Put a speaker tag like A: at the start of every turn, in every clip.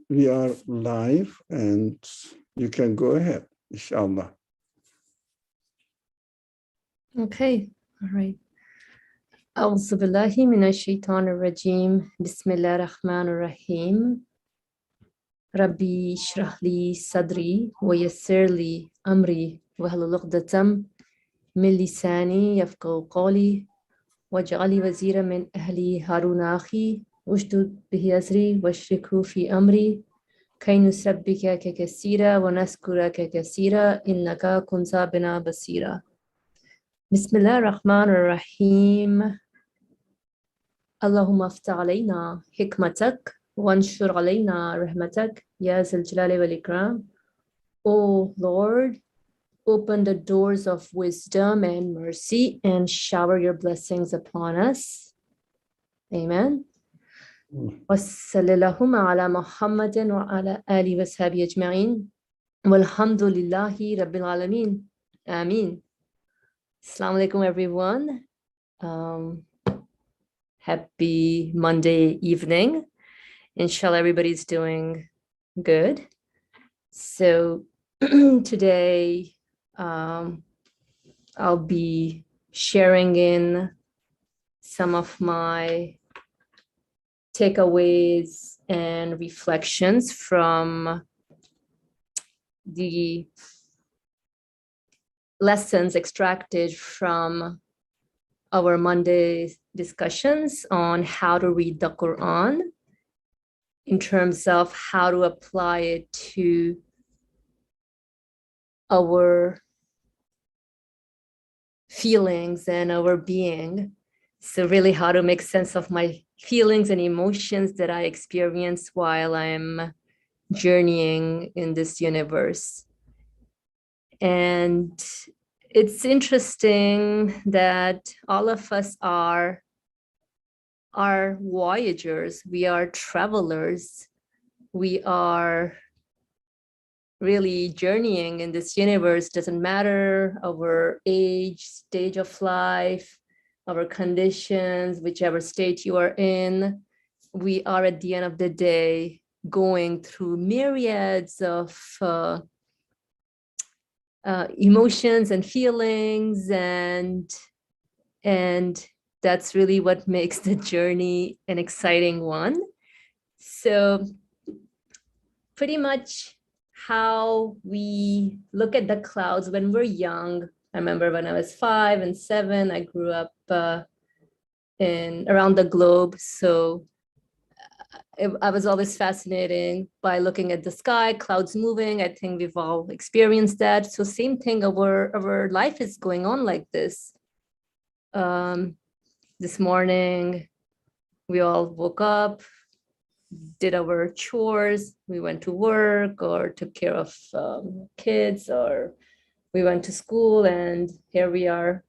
A: we are live and you can go ahead, inshallah.
B: Okay, all right. أعوذ بالله من الشيطان الرجيم بسم الله الرحمن الرحيم ربي اشرح لي صدري ويسر لي أمري واحلل عقدة من لساني يفقهوا قولي واجعل لي وزيرا من أهلي هارون أخي واشدد به أزري واشركه في أمري كي نسبحك كثيرا ونذكرك كثيرا إنك كنت بنا بصيرا. بسم الله الرحمن الرحيم. اللهم افتح علينا حكمتك وانشر علينا رحمتك يا ذا الجلال والإكرام. O Lord, open the doors of wisdom and mercy and shower your blessings upon us. Amen. وصلى اللهم على محمد وعلى آله وصحبه أجمعين والحمد لله رب العالمين. Amin. Assalamu alaikum, everyone. Happy Monday evening. Inshallah, everybody's doing good. So today I'll be sharing in some of my takeaways and reflections from the lessons extracted from our Monday discussions on how to read the Quran in terms of how to apply it to our feelings and our being. So really how to make sense of my feelings and emotions that I experience while I'm journeying in this universe. And it's interesting that all of us are voyagers, we are travelers, we are really journeying in this universe. Doesn't matter our age, stage of life, our conditions, whichever state you are in, we are at the end of the day going through myriads of emotions and feelings, and that's really what makes the journey an exciting one. So pretty much how we look at the clouds when we're young. I remember when I was 5 and 7, I grew up around the globe. So I was always fascinated by looking at the sky, clouds moving. I think we've all experienced that. So same thing, our life is going on like this. This morning, we all woke up, did our chores, we went to work or took care of kids, or we went to school, and here we are,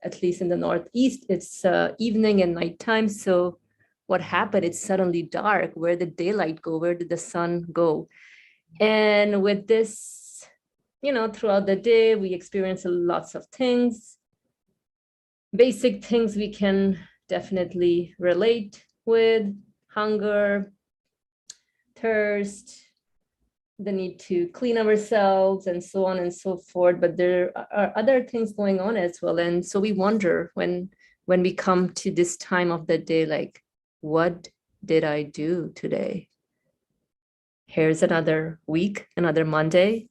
B: at least in the Northeast, it's evening and nighttime. So what happened? It's suddenly dark. Where did daylight go? Where did the sun go? And with this, throughout the day, we experience lots of things. Basic things we can definitely relate with: hunger, thirst, the need to clean ourselves, and so on and so forth. But there are other things going on as well. And so we wonder when we come to this time of the day, like, what did I do today? Here's another week, another Monday.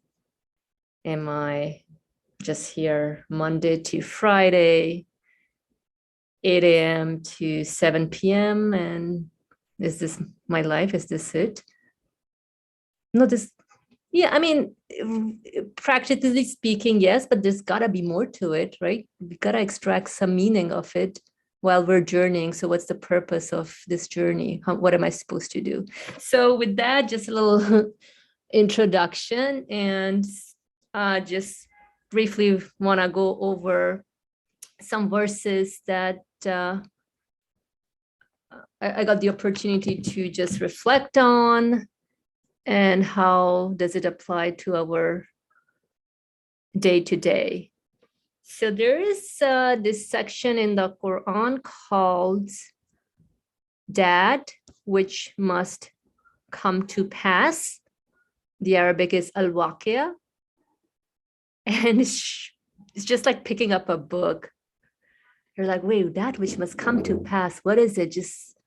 B: Am I just here Monday to Friday, 8 a.m. to 7 p.m. and is this my life? Is this it? No, I mean, practically speaking, yes, but there's gotta be more to it, right? We gotta extract some meaning of it while we're journeying. So what's the purpose of this journey? What am I supposed to do? So with that, just a little introduction, and just briefly wanna go over some verses that I got the opportunity to just reflect on, and how does it apply to our day-to-day. So there is this section in the Quran called that which must come to pass. The Arabic is al-waqia. And it's just like picking up a book. You're like, wait, that which must come to pass. What is it? Just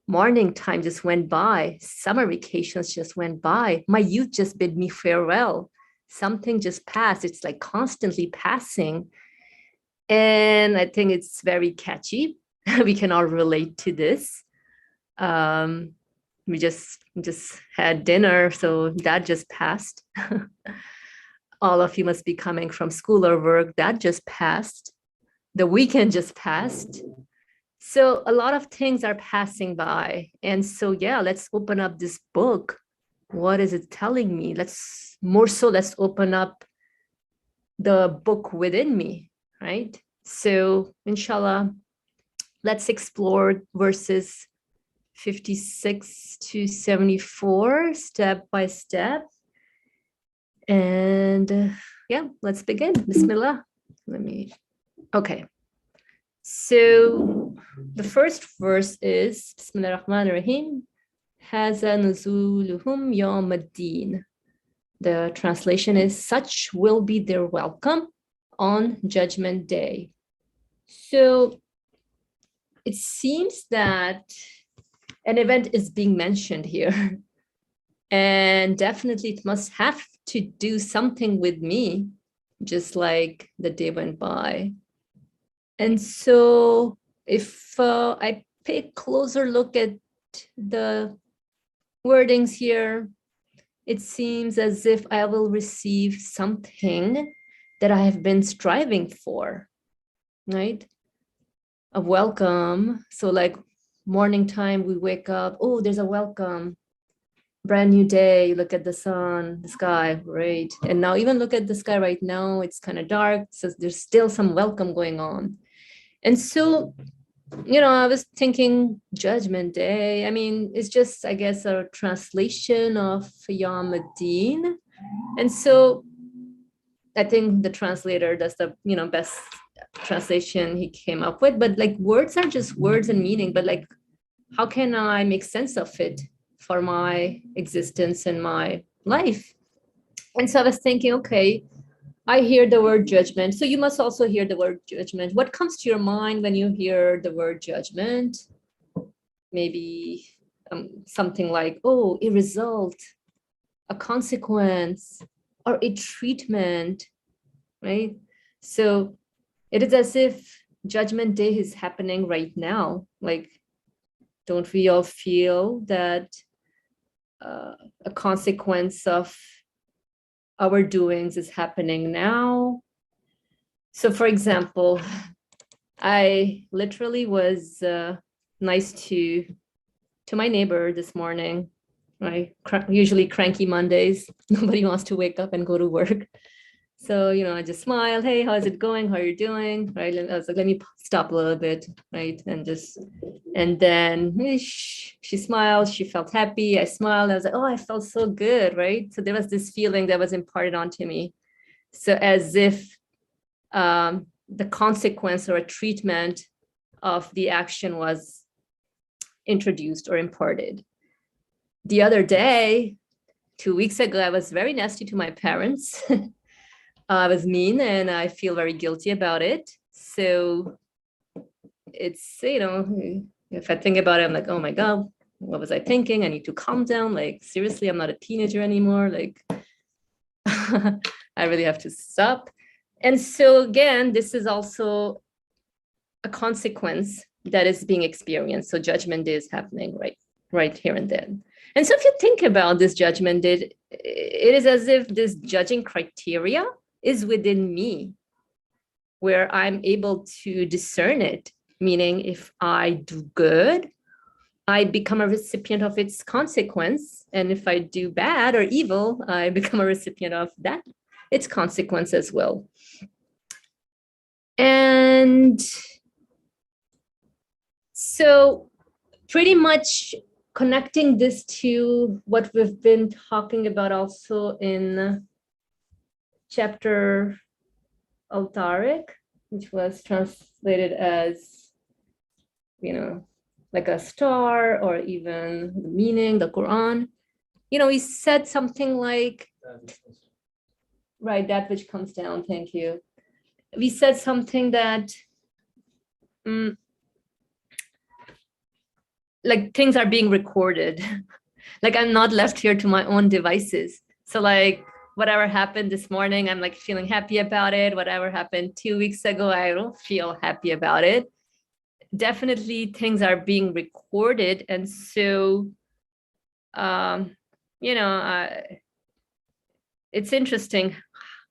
B: morning time just went by. Summer vacations just went by. My youth just bid me farewell. Something just passed. It's like constantly passing. And I think it's very catchy. We can all relate to this. We just had dinner, so that just passed. All of you must be coming from school or work. That just passed. The weekend just passed. So a lot of things are passing by. And so, yeah, let's open up this book. What is it telling me? Let's open up the book within me, right? So inshallah, let's explore verses 56 to 74 step by step. And yeah, let's begin. Bismillah. Okay. So the first verse is Bismillah ar-Rahman ar-Rahim. Haza nuzuluhum yawm ad-din. The translation is, such will be their welcome on Judgment Day. So it seems that an event is being mentioned here. And definitely it must have to do something with me, just like the day went by. And so if I pay a closer look at the wordings here, it seems as if I will receive something that I have been striving for, right? A welcome. So like morning time, we wake up, oh, there's a welcome. Brand new day, look at the sun, the sky, great. And now even look at the sky right now, it's kind of dark, so there's still some welcome going on. And so, you know, I was thinking Judgment Day. I mean, it's just, I guess, a translation of Yawm ad-Din. And so I think the translator does the, you know, best translation he came up with. But like words are just words and meaning, but like, how can I make sense of it for my existence and my life? And so I was thinking, okay, I hear the word judgment. So you must also hear the word judgment. What comes to your mind when you hear the word judgment? Maybe something like, oh, a result, a consequence, or a treatment, right? So it is as if Judgment Day is happening right now. Like, don't we all feel that a consequence of our doings is happening now? So for example, I literally was nice to my neighbor this morning, right? Usually cranky Mondays, nobody wants to wake up and go to work. So, you know, I just smiled, hey, how's it going? How are you doing? Right. And I was like, let me stop a little bit, right? And then she smiled, she felt happy. I smiled, I was like, oh, I felt so good, right? So there was this feeling that was imparted onto me. So as if the consequence or a treatment of the action was introduced or imparted. The other day, 2 weeks ago, I was very nasty to my parents. I was mean and I feel very guilty about it. So it's, you know, if I think about it, I'm like, oh my God, what was I thinking? I need to calm down. Like, seriously, I'm not a teenager anymore. Like, I really have to stop. And so again, this is also a consequence that is being experienced. So Judgment Day is happening right here and then. And so if you think about this Judgment Day, it is as if this judging criteria is within me, where I'm able to discern it, meaning if I do good, I become a recipient of its consequence. And if I do bad or evil, I become a recipient of that, its consequence as well. And so pretty much connecting this to what we've been talking about also in chapter Tariq, which was translated as, you know, like a star, or even the meaning, the Qur'an. we said something like, right, that which comes down, thank you. We said something that, like things are being recorded. Like I'm not left here to my own devices. So like whatever happened this morning, I'm like feeling happy about it. Whatever happened 2 weeks ago, I don't feel happy about it. Definitely things are being recorded. And so, it's interesting,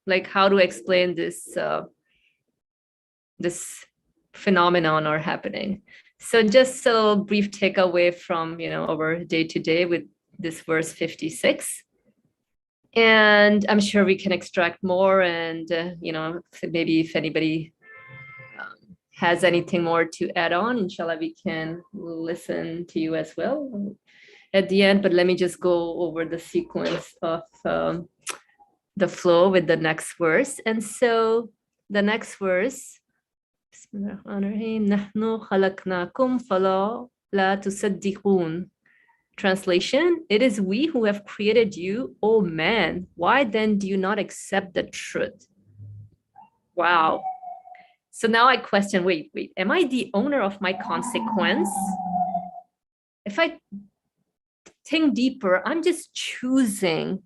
B: like how to explain this, this phenomenon or happening. So just a little brief takeaway from, our day to day with this verse 56. And I'm sure we can extract more. And, maybe if anybody has anything more to add on, inshallah, we can listen to you as well at the end. But let me just go over the sequence of the flow with the next verse. And so the next verse, translation, it is we who have created you, O man. Why then do you not accept the truth? Wow. So now I question, wait, am I the owner of my consequence? If I think deeper, I'm just choosing,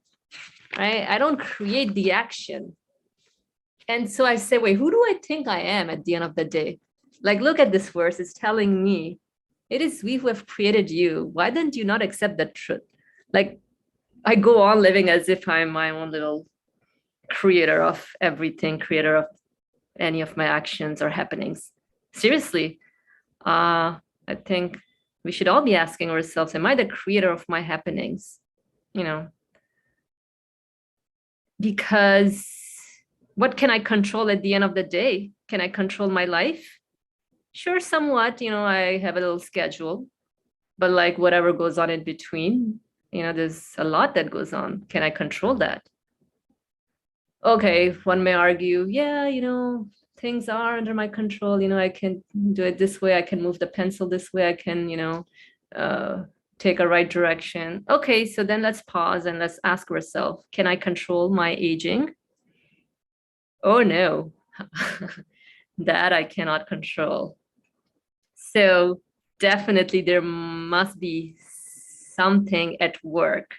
B: right? I don't create the action. And so I say, wait, who do I think I am at the end of the day? Like, look at this verse, it's telling me, it is we who have created you. Why then do you not accept the truth? Like, I go on living as if I'm my own little creator of everything, creator of any of my actions or happenings. Seriously, I think we should all be asking ourselves, am I the creator of my happenings? Because what can I control at the end of the day? Can I control my life? Sure, somewhat, I have a little schedule, but like whatever goes on in between, there's a lot that goes on. Can I control that? Okay, one may argue, yeah, things are under my control. I can do it this way. I can move the pencil this way. I can, take a right direction. Okay, so then let's pause and let's ask ourselves, can I control my aging? Oh no, that I cannot control. So definitely there must be something at work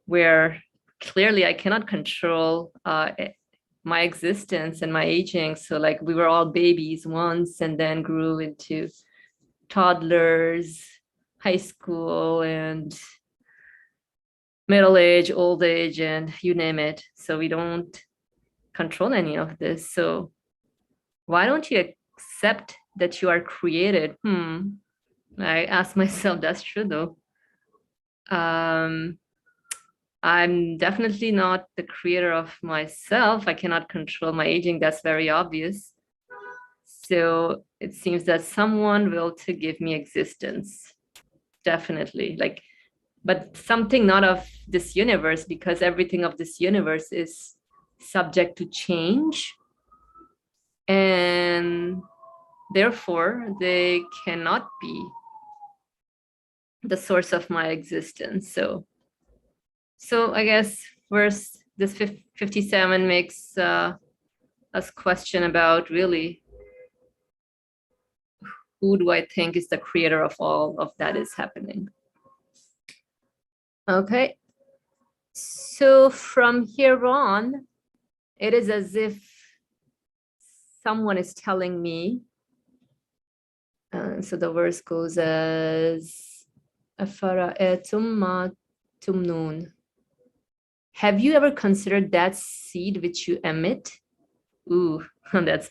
B: where clearly I cannot control my existence and my aging. So like we were all babies once and then grew into toddlers, high school, and middle age, old age, and you name it. So we don't control any of this. So why don't you accept that you are created? I ask myself, that's true though. I'm definitely not the creator of myself. I cannot control my aging. That's very obvious. So it seems that someone will to give me existence. Definitely. But something not of this universe, because everything of this universe is subject to change. And therefore, they cannot be the source of my existence. So I guess verse this 57 makes us question about really who do I think is the creator of all of that is happening. Okay, so from here on, it is as if someone is telling me, so the verse goes as أَفَرَأَيْتُمْ مَا تُمْنُونَ. Have you ever considered that seed which you emit? Ooh, that's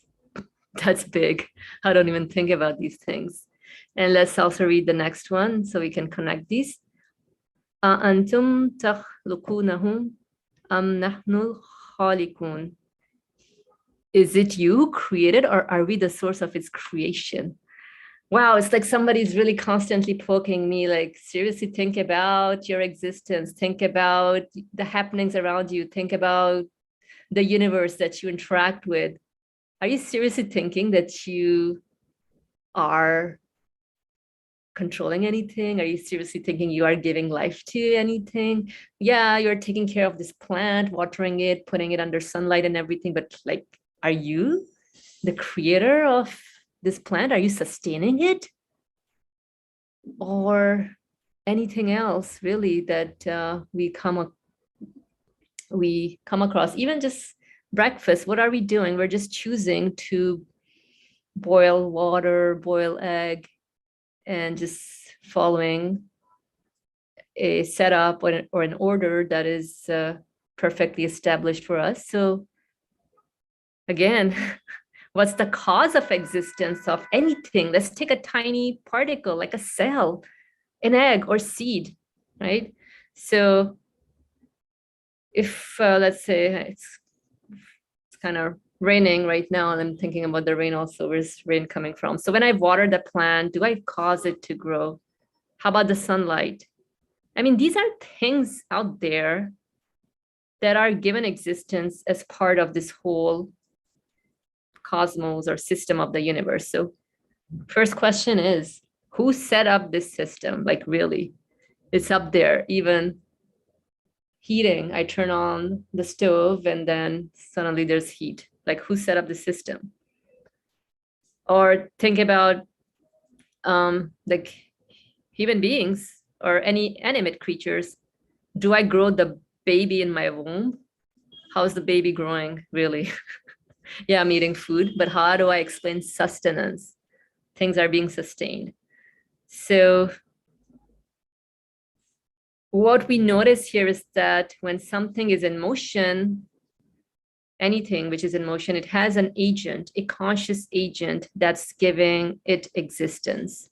B: big. I don't even think about these things. And let's also read the next one so we can connect these. أَأَنْتُمْ تَخْلُقُونَهُ أَمْ نَحْنُ الْخَالِقُونَ. Is it you who created, or are we the source of its creation? Wow, it's like somebody's really constantly poking me, like, seriously, think about your existence. Think about the happenings around you. Think about the universe that you interact with. Are you seriously thinking that you are controlling anything? Are you seriously thinking you are giving life to anything? Yeah, you're taking care of this plant, watering it, putting it under sunlight and everything, but like, are you the creator of this plant? Are you sustaining it? Or anything else really that we come across? Even just breakfast, what are we doing? We're just choosing to boil water, boil egg, and just following a setup or an order that is perfectly established for us. So again, what's the cause of existence of anything? Let's take a tiny particle like a cell, an egg or seed, right? So if let's say it's kind of raining right now, and I'm thinking about the rain also, where's rain coming from? So when I water the plant, do I cause it to grow? How about the sunlight? I mean, these are things out there that are given existence as part of this whole cosmos or system of the universe. So first question is, who set up this system? Like really, it's up there. Even heating, I turn on the stove and then suddenly there's heat. Like who set up the system? Or think about like human beings or any animate creatures. Do I grow the baby in my womb? How's the baby growing, really? Yeah, I'm eating food, but how do I explain sustenance? Things are being sustained. So what we notice here is that when something is in motion, anything which is in motion, it has an agent, a conscious agent that's giving it existence.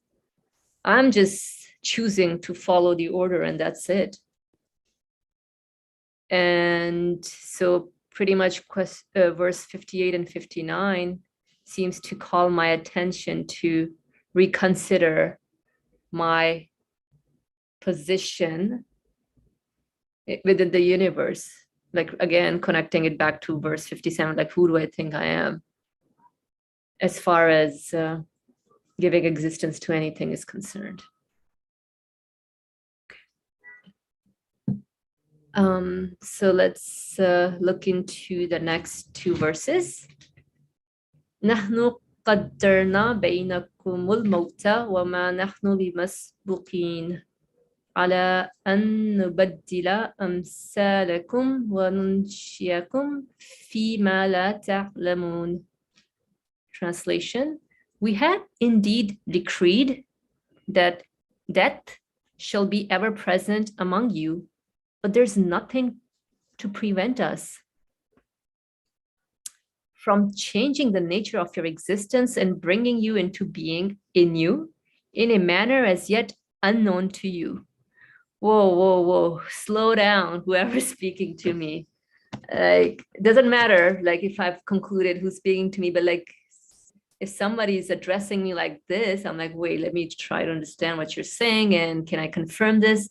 B: I'm just choosing to follow the order and that's it. And so pretty much verse 58 and 59 seems to call my attention to reconsider my position within the universe. Like again, connecting it back to verse 57, like who do I think I am as far as giving existence to anything is concerned. So let's look into the next two verses. نحن قدرنا بينكم الموت وما نحن بمسبوقين على أن نبدل أمثالكم وننشئكم فيما لا تعلمون. Translation: We have indeed decreed that death shall be ever present among you, but there's nothing to prevent us from changing the nature of your existence and bringing you into being in you in a manner as yet unknown to you. Whoa, slow down, whoever's speaking to me. Like, doesn't matter, like if I've concluded who's speaking to me, but like if somebody is addressing me like this, I'm like, wait, let me try to understand what you're saying and can I confirm this?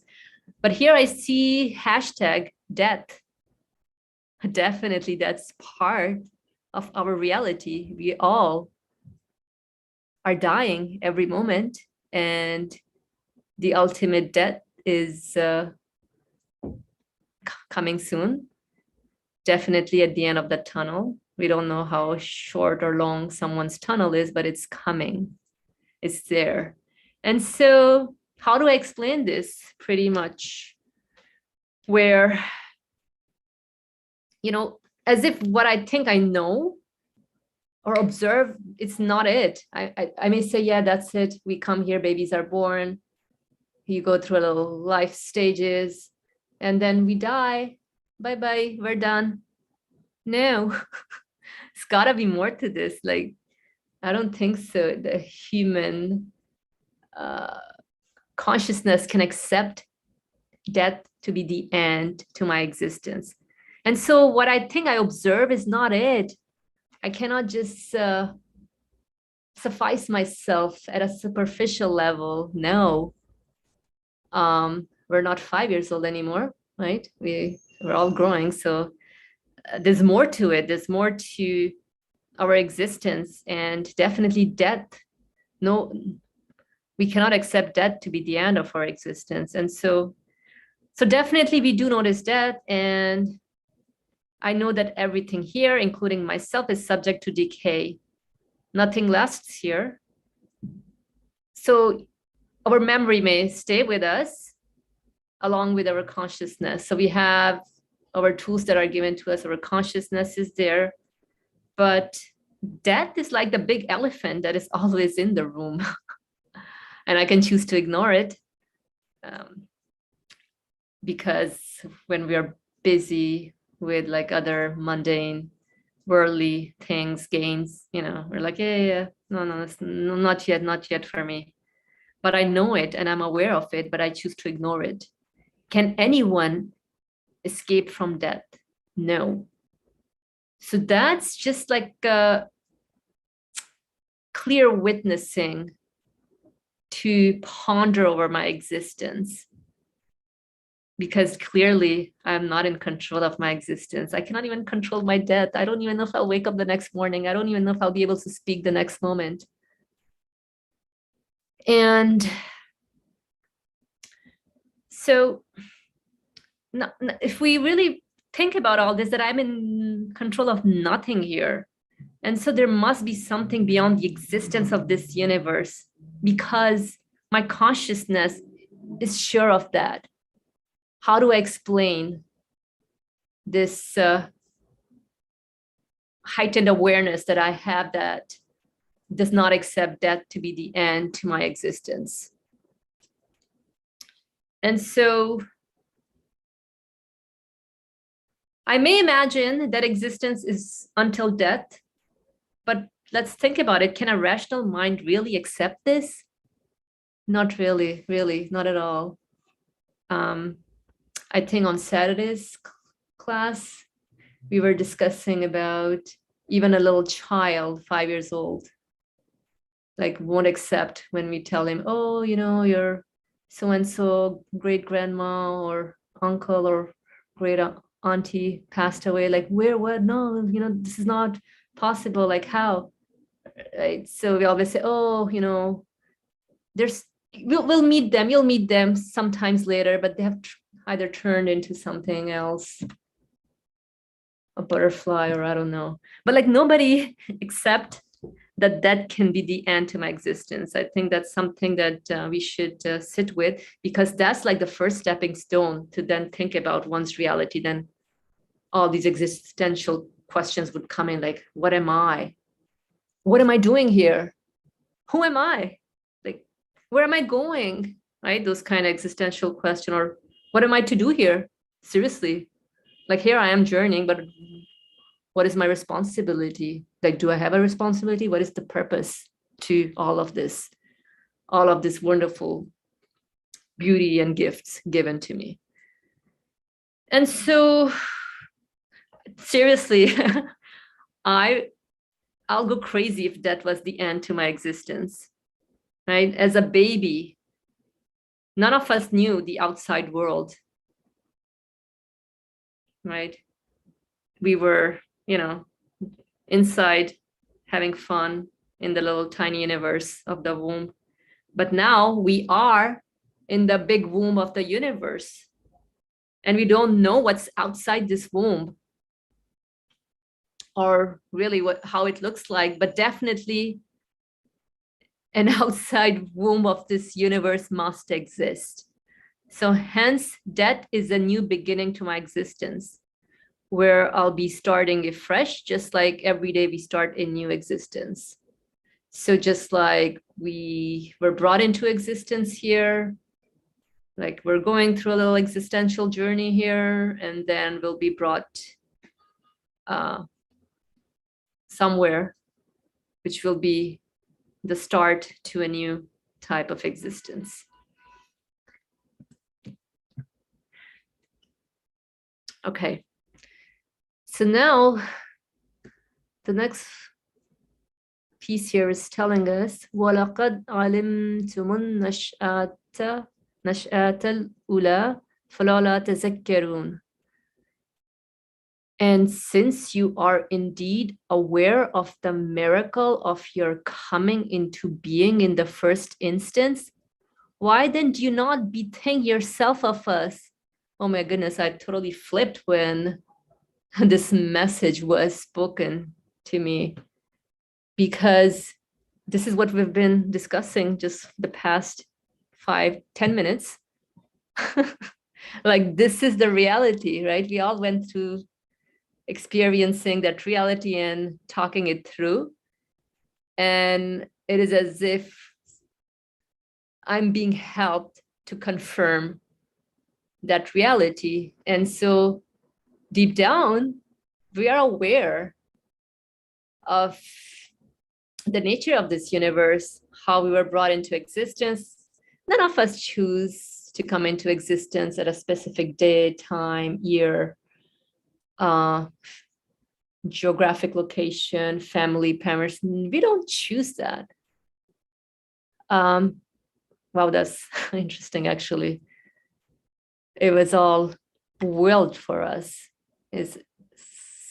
B: But here I see hashtag death. Definitely that's part of our reality. We all are dying every moment, and the ultimate death is coming soon. Definitely at the end of the tunnel. We don't know how short or long someone's tunnel is, but it's coming. It's there. And so how do I explain this? Pretty much where, you know, as if what I think I know or observe, it's not it. I may say, yeah, that's it. We come here, babies are born. You go through a little life stages, and then we die. Bye-bye, we're done. No, it's gotta be more to this. Like, I don't think so. The human consciousness can accept death to be the end to my existence. And so what I think I observe is not it. I cannot just suffice myself at a superficial level. No, we're not 5 years old anymore, right? We're all growing. So there's more to it. There's more to our existence, and definitely death. No, we cannot accept death to be the end of our existence. And so definitely we do notice death, and I know that everything here, including myself, is subject to decay. Nothing lasts here. So our memory may stay with us along with our consciousness. So we have our tools that are given to us, our consciousness is there, but death is like the big elephant that is always in the room. And I can choose to ignore it because when we are busy with like other mundane, worldly things, gains, we're like, yeah, no, it's not yet for me. But I know it and I'm aware of it, but I choose to ignore it. Can anyone escape from death? No. So that's just like clear witnessing to ponder over my existence, because clearly I'm not in control of my existence. I cannot even control my death. I don't even know if I'll wake up the next morning. I don't even know if I'll be able to speak the next moment. And so if we really think about all this, that I'm in control of nothing here. And so there must be something beyond the existence of this universe, because my consciousness is sure of that. How do I explain this heightened awareness that I have that does not accept death to be the end to my existence? And so I may imagine that existence is until death, but let's think about it. Can a rational mind really accept this? Not really, not at all. I think on Saturday's class, we were discussing about even a little child, 5 years old, like won't accept when we tell him, oh, your so-and-so great grandma or uncle or great auntie passed away. Like, where, what? No, this is not possible. Like, how? Right? So we always say, oh, we'll meet them. You'll meet them sometimes later, but they have either turned into something else, a butterfly, or I don't know. But like nobody except that can be the end to my existence. I think that's something that we should sit with, because that's like the first stepping stone to then think about one's reality. Then all these existential questions would come in, like, what am I? What am I doing here? Who am I? Like, where am I going? Right? Those kind of existential questions, or what am I to do here? Seriously, like here I am journeying, but what is my responsibility? Like, do I have a responsibility? What is the purpose to all of this wonderful beauty and gifts given to me? And so seriously, I'll go crazy if that was the end to my existence, right? As a baby, none of us knew the outside world, right? We were, inside having fun in the little tiny universe of the womb. But now we are in the big womb of the universe, and we don't know what's outside this womb, or really how it looks like, but definitely an outside womb of this universe must exist. So hence, death is a new beginning to my existence, where I'll be starting afresh, just like every day we start a new existence. So just like we were brought into existence here, like we're going through a little existential journey here, and then we'll be brought somewhere, which will be the start to a new type of existence. Okay. So now the next piece here is telling us وَلَقَدْ عَلِمْتُمُ النَّشْأَةَ الْأُولَى فَلَا لَا تَذَكَّرُونَ. And since you are indeed aware of the miracle of your coming into being in the first instance, Why then do you not bethink yourself of us? Oh my goodness, I totally flipped when this message was spoken to me, because this is what we've been discussing just the past 5-10 minutes. Like, this is the reality, right? We all went through experiencing that reality and talking it through. And it is as if I'm being helped to confirm that reality. And so deep down, we are aware of the nature of this universe, how we were brought into existence. None of us choose to come into existence at a specific day, time, year, geographic location, family, parents. We don't choose that. Wow, that's interesting, actually. It was all willed for us. Is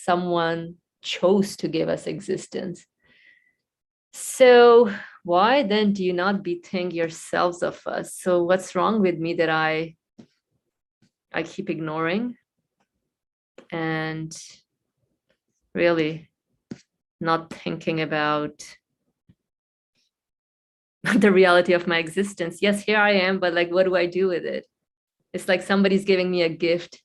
B: someone chose to give us existence. So why then do you not bethink yourselves of us? So what's wrong with me that I keep ignoring and really not thinking about the reality of my existence? Yes, here I am, but like, what do I do with it? It's like somebody's giving me a gift.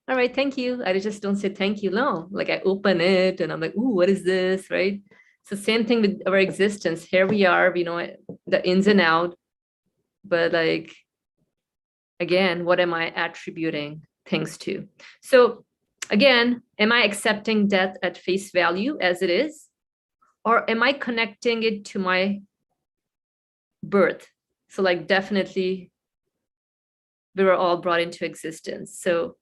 B: All right, thank you. I just don't say thank you. No, like I open it and I'm like, ooh, what is this, right? It's the same thing with our existence. Here we are, we know the ins and out, but like, again, what am I attributing things to? So again, am I accepting death at face value as it is? Or am I connecting it to my birth? So like, definitely we were all brought into existence. So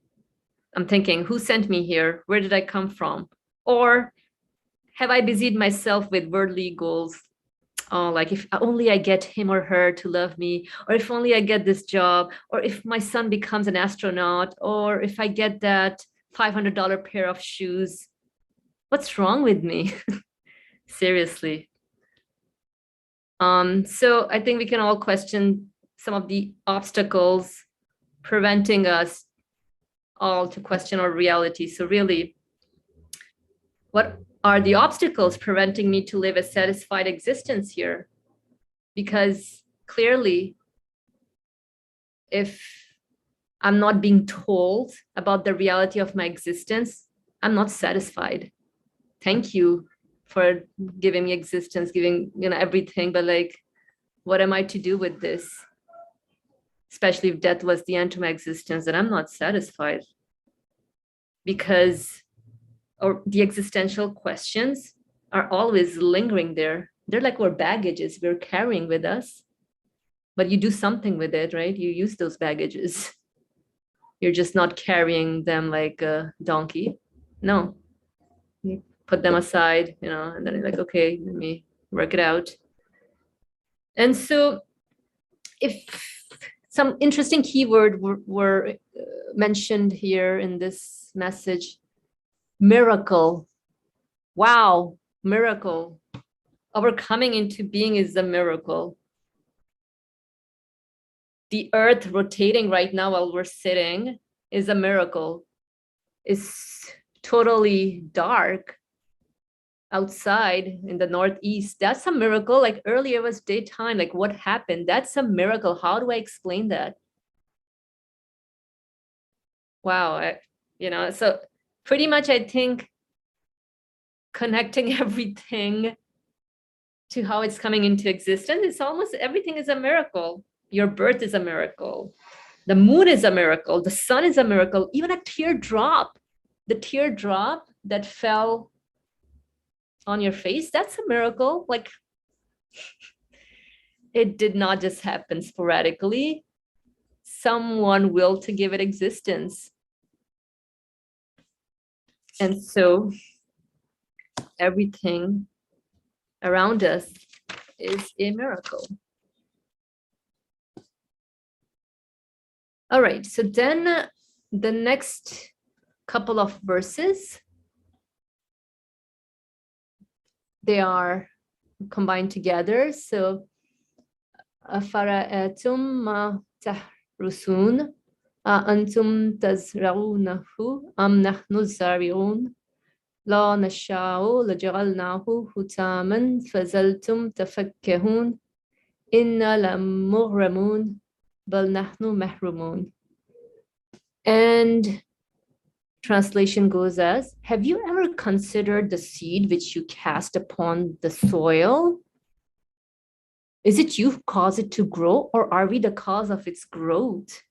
B: I'm thinking, who sent me here? Where did I come from? Or have I busied myself with worldly goals? Oh, like if only I get him or her to love me, or if only I get this job, or if my son becomes an astronaut, or if I get that $500 pair of shoes. What's wrong with me? Seriously. So I think we can all question some of the obstacles preventing us all to question our reality. So really, what are the obstacles preventing me to live a satisfied existence here? Because clearly, if I'm not being told about the reality of my existence, I'm not satisfied. Thank you for giving me existence, giving, everything, but like, what am I to do with this? Especially if death was the end to my existence, then I'm not satisfied. Because the existential questions are always lingering there. They're like our baggages we're carrying with us, but you do something with it, right? You use those baggages. You're just not carrying them like a donkey. No, you put them aside, and then you're like, okay, let me work it out. And so if some interesting keyword were mentioned here in this message, miracle. Wow, miracle. Our coming into being is a miracle. The earth rotating right now while we're sitting is a miracle. It's totally dark outside in the northeast. That's a miracle. Like earlier was daytime. Like what happened? That's a miracle. How do I explain that? Wow. So pretty much I think connecting everything to how it's coming into existence, it's almost everything is a miracle. Your birth is a miracle. The moon is a miracle. The sun is a miracle. Even a teardrop, the teardrop that fell on your face, that's a miracle. Like it did not just happen sporadically. Someone willed to give it existence. And so everything around us is a miracle. All right, so then the next couple of verses, they are combined together. So أفرأيتم ما تحرثون أأنتم تزرعونه أم نحن الزارعون لا نشاء لجعلناه حطاما فظلتم تفكهون إنا لمغرمون بل نحن محرومون. And translation goes as, have you ever considered the seed which you cast upon the soil? Is it you who cause it to grow, or are we the cause of its growth?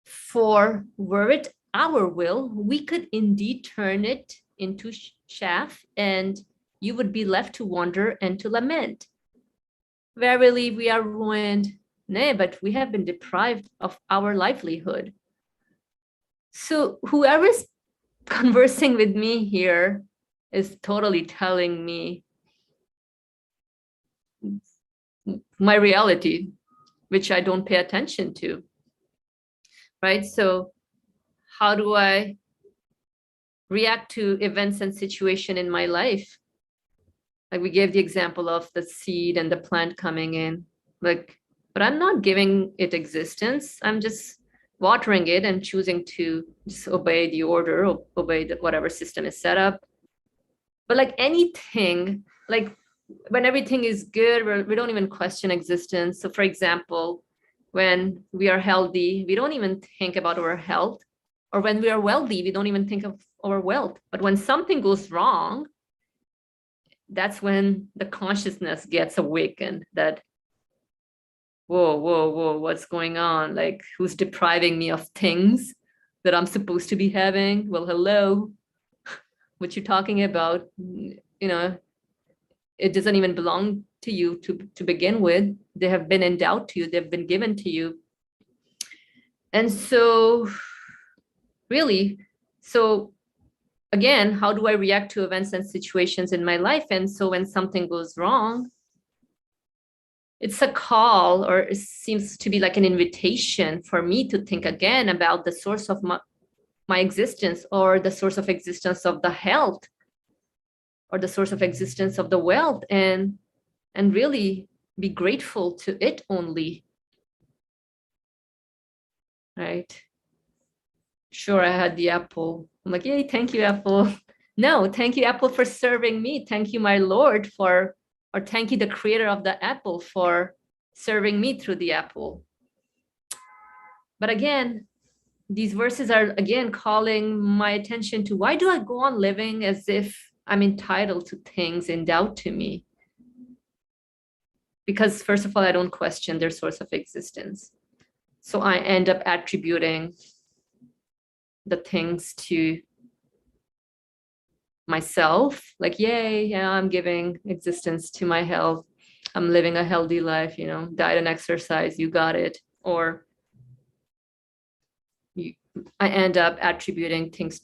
B: For were it our will, we could indeed turn it into chaff, and you would be left to wonder and to lament. Verily, we are ruined. Nay, but we have been deprived of our livelihood. So whoever is conversing with me here is totally telling me my reality, which I don't pay attention to, right? So how do I react to events and situation in my life? Like we gave the example of the seed and the plant coming in, like, but I'm not giving it existence. I'm just watering it and choosing to just obey the order, or obey whatever system is set up. But like anything, like when everything is good, we don't even question existence. So for example, when we are healthy, we don't even think about our health. Or when we are wealthy, we don't even think of our wealth. But when something goes wrong, that's when the consciousness gets awakened that, whoa, what's going on? Like, who's depriving me of things that I'm supposed to be having? Well, hello, what you're talking about, it doesn't even belong to you to begin with. They have been endowed to you, they've been given to you. And so really, so again, how do I react to events and situations in my life? And so when something goes wrong, it's a call, or it seems to be like an invitation for me to think again about the source of my existence, or the source of existence of the health, or the source of existence of the wealth, and really be grateful to it only, right? Sure, I had the apple. I'm like, yay, thank you, apple. No, thank you, apple, for serving me. Thank you, my Lord, or thank you, the creator of the apple, for serving me through the apple. But again, these verses are again calling my attention to, why do I go on living as if I'm entitled to things endowed to me? Because first of all, I don't question their source of existence. So I end up attributing the things to myself, like, yay, yeah, I'm giving existence to my health. I'm living a healthy life, diet and exercise, you got it. Or I end up attributing things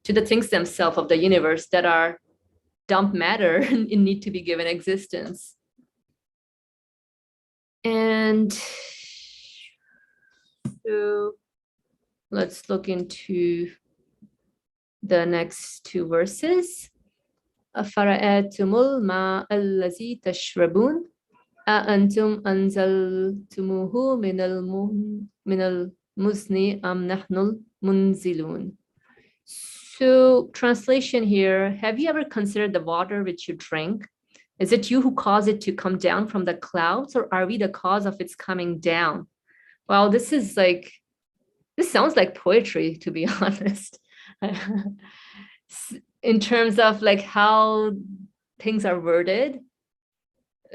B: to the things themselves of the universe that are dump matter and need to be given existence. And so let's look into the next two verses. أفرأيتم الماء الذي تشربون أأنتم أنزلتموه من المزن أم نحن المنزلون. So translation here, have you ever considered the water which you drink? Is it you who cause it to come down from the clouds, or are we the cause of its coming down? Wow, this sounds like poetry, to be honest. In terms of like how things are worded,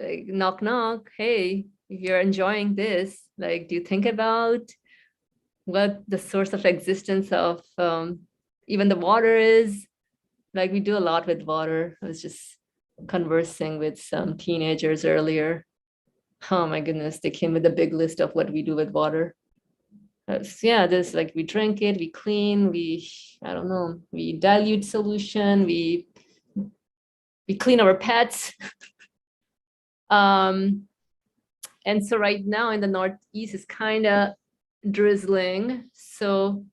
B: like, knock, knock, hey, if you're enjoying this, like, do you think about what the source of existence of even the water is? Like, we do a lot with water. I was just conversing with some teenagers earlier. Oh my goodness, they came with a big list of what we do with water. Yeah, there's like, we drink it, we clean, I don't know, we dilute solution, we clean our pets. And so right now in the Northeast, it's kind of drizzling. So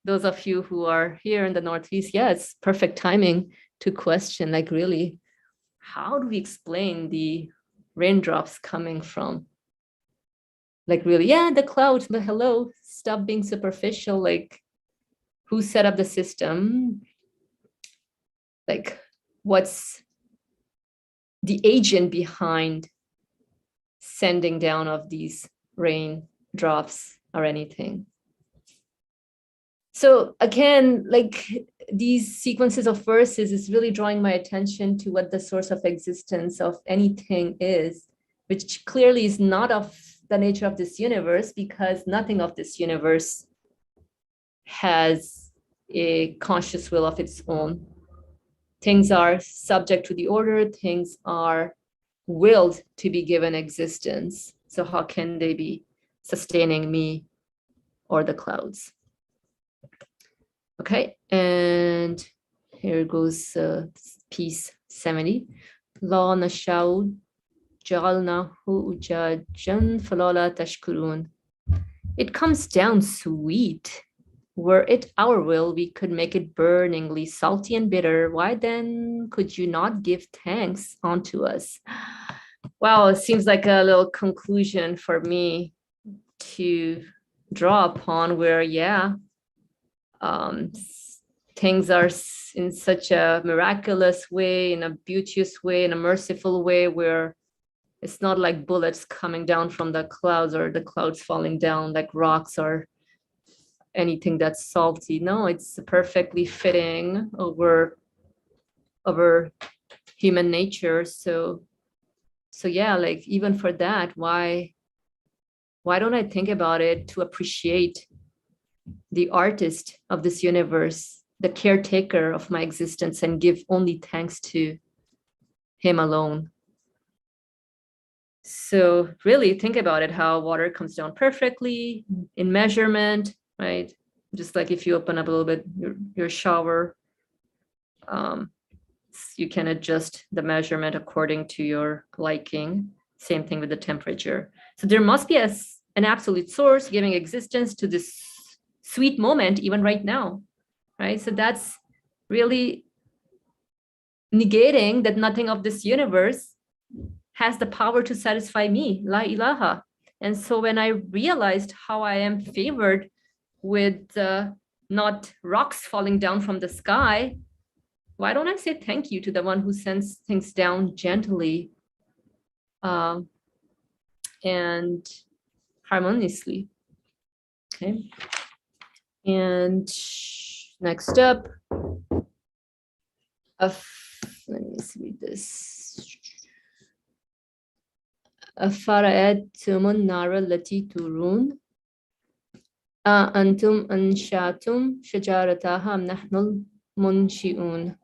B: those of you who are here in the Northeast, yeah, it's perfect timing to question, like, really, how do we explain the raindrops coming from? Like really, yeah, the clouds, but hello, stop being superficial. Like, who set up the system? Like, what's the agent behind sending down of these raindrops or anything? So again, like these sequences of verses is really drawing my attention to what the source of existence of anything is, which clearly is not of the nature of this universe, because nothing of this universe has a conscious will of its own. Things are subject to the order, things are willed to be given existence. So how can they be sustaining me or the clouds? Okay, and here goes piece 70. La nashau jalnahu ujajan falala tashkurun. It comes down sweet. Were it our will, we could make it burningly salty and bitter. Why then could you not give thanks unto us? Wow, it seems like a little conclusion for me to draw upon where, yeah, things are in such a miraculous way, in a beauteous way, in a merciful way, where it's not like bullets coming down from the clouds or the clouds falling down like rocks or anything that's salty. No, it's perfectly fitting over human nature. So yeah, like even for that, why don't I think about it to appreciate the artist of this universe, the caretaker of my existence, and give only thanks to him alone? So really think about it, how water comes down perfectly in measurement, right? Just like if you open up a little bit your shower, you can adjust the measurement according to your liking. Same thing with the temperature. So there must be an absolute source giving existence to this sweet moment, even right now, right? So that's really negating that nothing of this universe has the power to satisfy me, la ilaha. And so when I realized how I am favored with not rocks falling down from the sky, why don't I say thank you to the one who sends things down gently and harmoniously? Okay. And next up, let me read this. أفرأيتم النار التي تورون أأنتم أنشأتم شجرتها أم نحن المنشئون?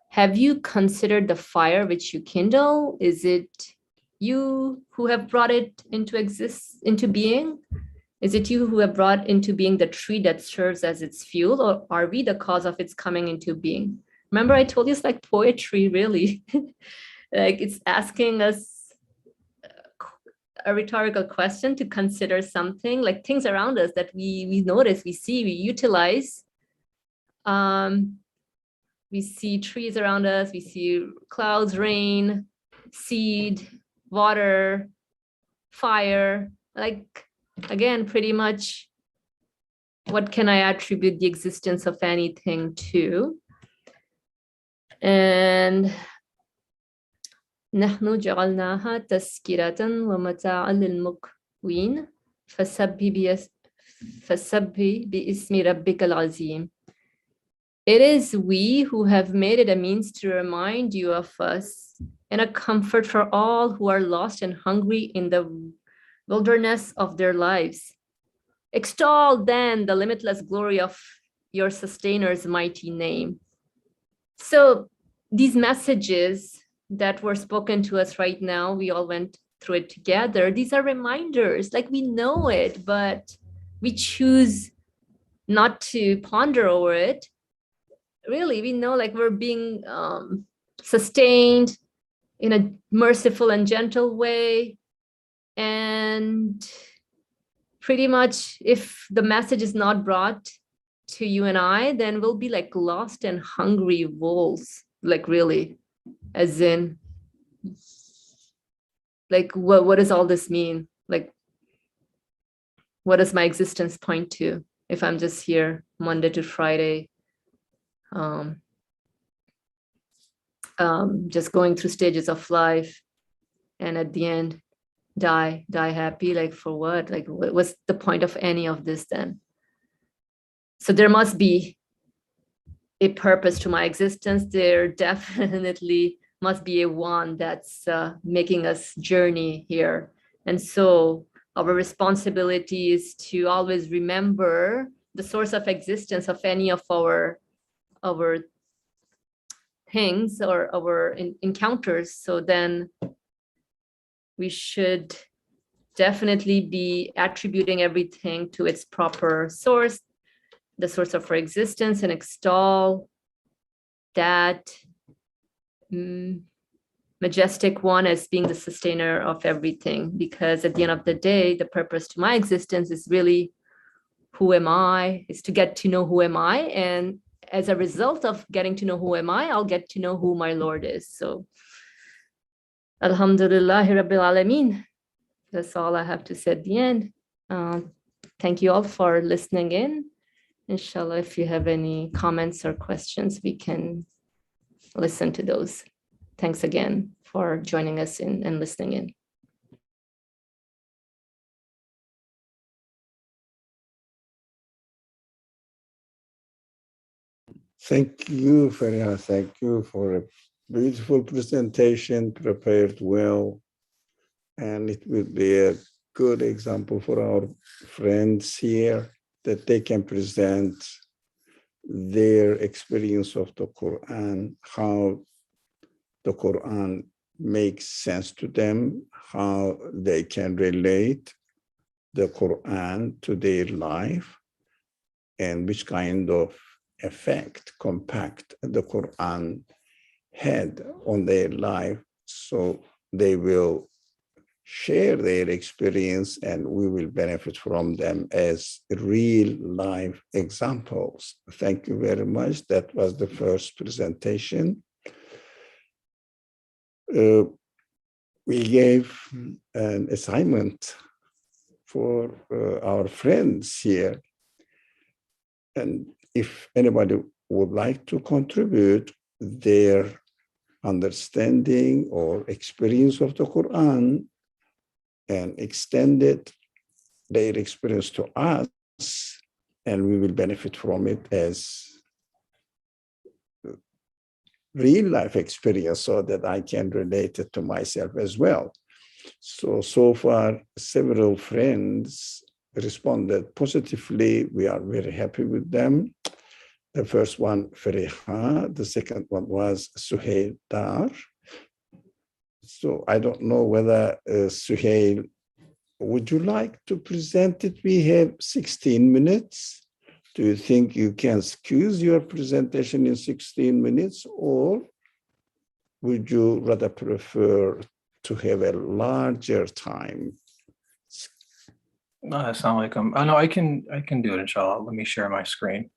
B: Have you considered the fire which you kindle? Is it you who have brought it into being? Is it you who have brought into being the tree that serves as its fuel, or are we the cause of its coming into being? Remember, I told you it's like poetry, really. Like it's asking us a rhetorical question to consider something, like things around us that we notice, we see, we utilize. We see trees around us, we see clouds, rain, seed, water, fire. Like, again, pretty much what can I attribute the existence of anything to? And نحن جعلناها تذكرة ومتاعا للمقوين فسبح باسم ربك العظيم. It is we who have made it a means to remind you of us, and a comfort for all who are lost and hungry in the wilderness of their lives. Extol then the limitless glory of your sustainer''s mighty name. So these messages that were spoken to us right now, we all went through it together. These are reminders, like we know it, but we choose not to ponder over it. Really, we know like we're being sustained in a merciful and gentle way. And pretty much if the message is not brought to you and I, then we'll be like lost and hungry wolves, like really, as in like what does all this mean? Like, what does my existence point to if I'm just here Monday to Friday, just going through stages of life, and at the end die happy? Like, for what? Like, what's the point of any of this then? So there must be a purpose to my existence. There definitely must be a one that's making us journey here. And so our responsibility is to always remember the source of existence of any of our things or our encounters. So then we should definitely be attributing everything to its proper source, the source of our existence, and extol that majestic one as being the sustainer of everything. Because at the end of the day, the purpose to my existence is really, who am I? Is to get to know who am I. And as a result of getting to know who am I, I'll get to know who my Lord is. So Alhamdulillahi Rabbil Alameen. That's all I have to say at the end. Thank you all for listening in. Inshallah, if you have any comments or questions, we can listen to those. Thanks again for joining us in and listening in.
A: Thank you, Fariha. Thank you for a beautiful presentation, prepared well. And it will be a good example for our friends here that they can present their experience of the Quran, how the Quran makes sense to them, how they can relate the Quran to their life, and which kind of effect, compact the Quran had on their life. So they will share their experience and we will benefit from them as real life examples. Thank you very much. That was the first presentation. We gave an assignment for our friends here. And if anybody would like to contribute their understanding or experience of the Quran and extended their experience to us, and we will benefit from it as real life experience so that I can relate it to myself as well. So far, several friends responded positively. We are very happy with them. The first one, Fariha. The second one was Suhail Dar. So I don't know whether Suhail, would you like to present it? We have 16 minutes. Do you think you can squeeze your presentation in 16 minutes, or would you rather prefer to have a larger time?
C: Assalamu alaikum. No, I can do it, inshallah. Let me share my screen.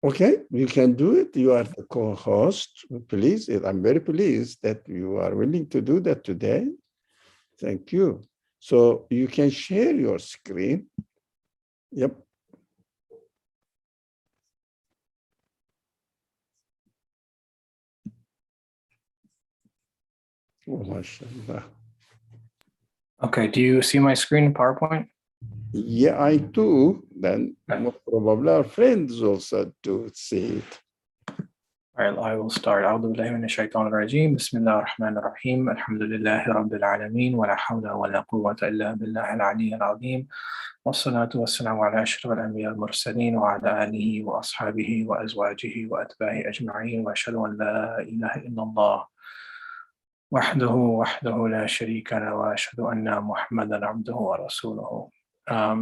A: Okay, you can do it. You are the co-host. Please, I'm very pleased that you are willing to do that today. Thank you. So you can share your screen. Yep. Oh, mashallah.
C: Okay, do you see my screen in PowerPoint?
A: Yeah, I do. Then most probably our friends also do see it.
C: All right, I will start. أعوذ بالله من الشيطان الرجيم. بسم الله الرحمن الرحيم. الحمد لله رب العالمين ولا حول ولا قوة إلا بالله العلي العظيم. والصلاة والسلام على أشرف الأنبياء المرسلين وعلى آله وأصحابه وأزواجه وأتباعه أجمعين وأشهد أن لا إله إلا الله وحده لا شريك له وأشهد أن محمدا عبده ورسوله. I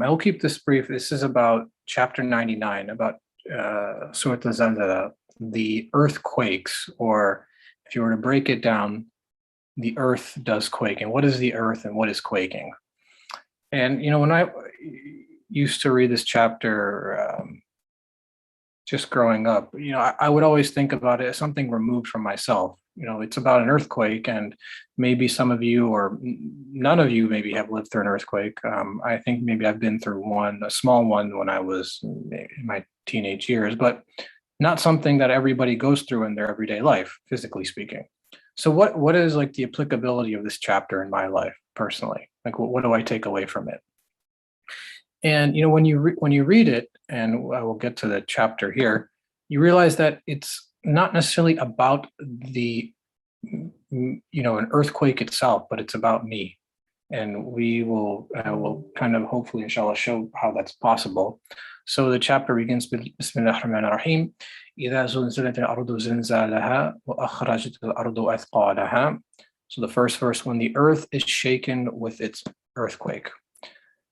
C: will keep this brief. This is about chapter 99, about Surah Al-Zalzala, the earthquakes, or if you were to break it down, the earth does quake. And what is the earth and what is quaking? And, when I used to read this chapter, just growing up, I would always think about it as something removed from myself. it's about an earthquake, and maybe some of you or none of you maybe have lived through an earthquake. I think maybe I've been through one, a small one, when I was in my teenage years, but not something that everybody goes through in their everyday life, physically speaking. So what is like the applicability of this chapter in my life personally? Like, what do I take away from it? And when you read it, and I will get to the chapter here, you realize that it's not necessarily about the an earthquake itself, but it's about me. And we will kind of hopefully inshallah show how that's possible. So the chapter begins with Bismillah ar-Rahman ar-Rahim. إِذَا زُلْزِلَتِ الْأَرْضُ زِلْزَالَهَا وَأَخْرَجَتِ الْأَرْضُ أَثْقَالَهَا. So the first verse, when the earth is shaken with its earthquake.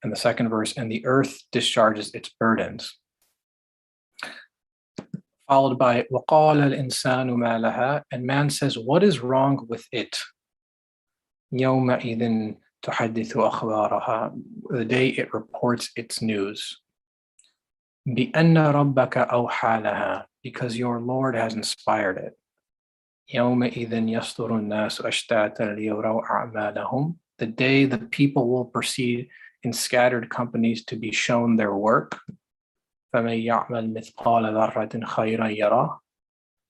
C: And the second verse, and the earth discharges its burdens. Followed by وَقَالَ الْإِنسَانُ مَا لَهَا, and man says, what is wrong with it? يَوْمَئِذٍ تُحَدِّثُ أَخْبَارَهَا, the day it reports its news. بِأَنَّ رَبَّكَ أَوْحَى لَهَا, because your Lord has inspired it. يَوْمَئِذٍ يَصْدُرُ النَّاسُ أَشْتَاتًا لِيُرَوْا أَعْمَالَهُم, the day the people will proceed in scattered companies to be shown their work. فَمَن يَعْمَل مثقال ذرة خيرا يَرَهُ,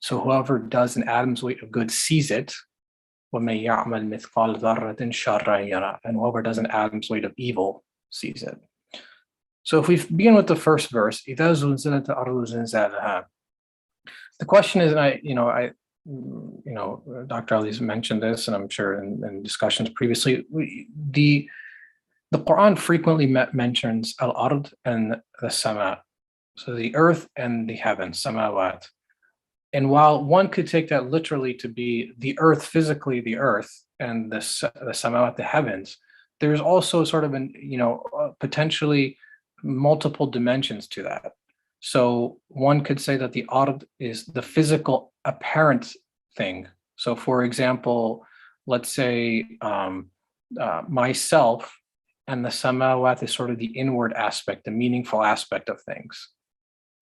C: so whoever does an atom's weight of good sees it. وَمَن يَعْمَل مثقال ذرة شَرًّا يَرَهُ, and whoever does an atom's weight of evil sees it. So if we begin with the first verse, إِذَا زُلْزِلَتِ الْأَرْضُ زِلْزَالَهَا, the question is, and Dr. Ali's mentioned this, and I'm sure in discussions previously, the Qur'an frequently mentions al-ard and the sama, so the earth and the heavens, samawat. And while one could take that literally to be the earth, physically the earth, and the samawat, the heavens, there's also sort of potentially multiple dimensions to that. So one could say that the ard is the physical apparent thing. So for example, let's say myself, and the samawat is sort of the inward aspect, the meaningful aspect of things,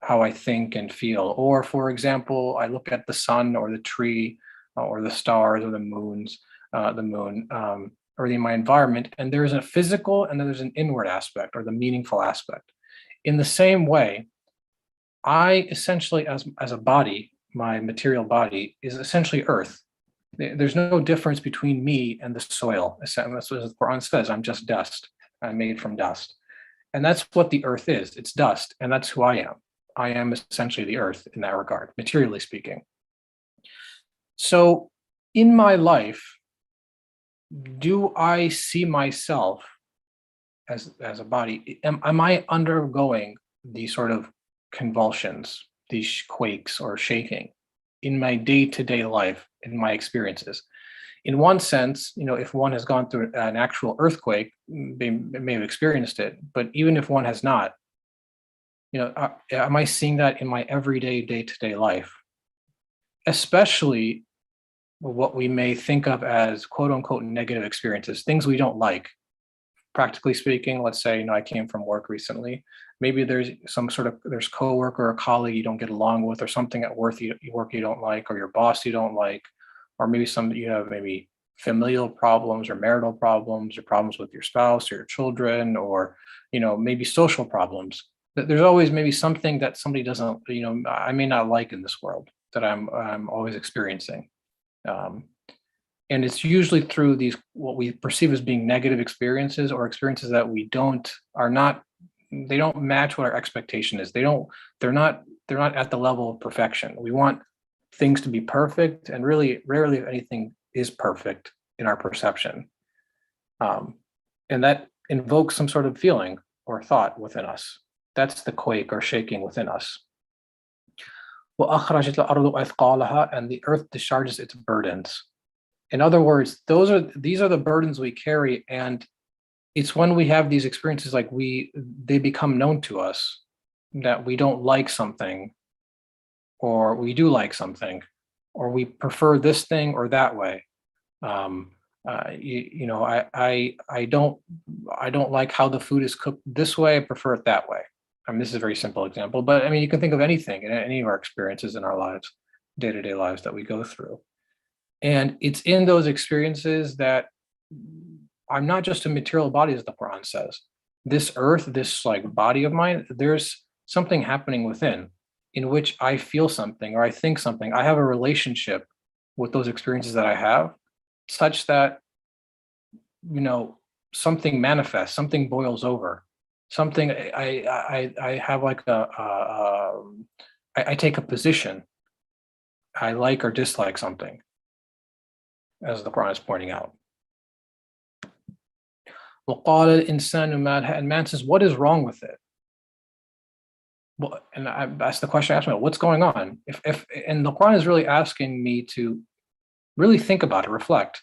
C: how I think and feel. Or for example, I look at the sun or the tree or the stars or the moon, or my environment, and there's a physical and then there's an inward aspect, or the meaningful aspect. In the same way, I essentially, as a body, my material body is essentially earth. There's no difference between me and the soil. That's what the Quran says. I'm just dust. I'm made from dust. And that's what the earth is. It's dust. And that's who I am. I am essentially the earth in that regard, materially speaking. So in my life, do I see myself as a body? Am I undergoing these sort of convulsions, these quakes or shaking in my day-to-day life, in my experiences? In one sense, if one has gone through an actual earthquake, they may have experienced it. But even if one has not, am I seeing that in my everyday, day-to-day life? Especially what we may think of as quote unquote negative experiences, things we don't like. Practically speaking, let's say, I came from work recently. Maybe there's there's coworker or colleague you don't get along with, or something at work you don't like, or your boss you don't like, or maybe you have maybe familial problems or marital problems or problems with your spouse or your children, or maybe social problems. There's always maybe something that somebody doesn't, I may not like in this world that I'm always experiencing. And it's usually through these, what we perceive as being negative experiences, or experiences that they don't match what our expectation is. They're not at the level of perfection. We want things to be perfect, and really rarely if anything is perfect in our perception. And that invokes some sort of feeling or thought within us. That's the quake or shaking within us. وَأَخْرَجَتِ الْأَرْضُ أَثْقَالَها, and the earth discharges its burdens. In other words, these are the burdens we carry, and it's when we have these experiences, like they become known to us, that we don't like something, or we do like something, or we prefer this thing or that way. I don't like how the food is cooked this way. I prefer it that way. This is a very simple example, but you can think of anything in any of our experiences in our lives, day-to-day lives that we go through. And it's in those experiences that I'm not just a material body, as the Quran says. This earth, this like body of mine, there's something happening within in which I feel something or I think something. I have a relationship with those experiences that I have, such that, you know, something manifests, something boils over, something I have like I take a position. I like or dislike something, as the Quran is pointing out. وَقَالَ الْإِنسَانُ مَا لَهَا, and man says, what is wrong with it? Well, and that's the question I asked myself, what's going on? If and the Quran is really asking me to really think about it, reflect,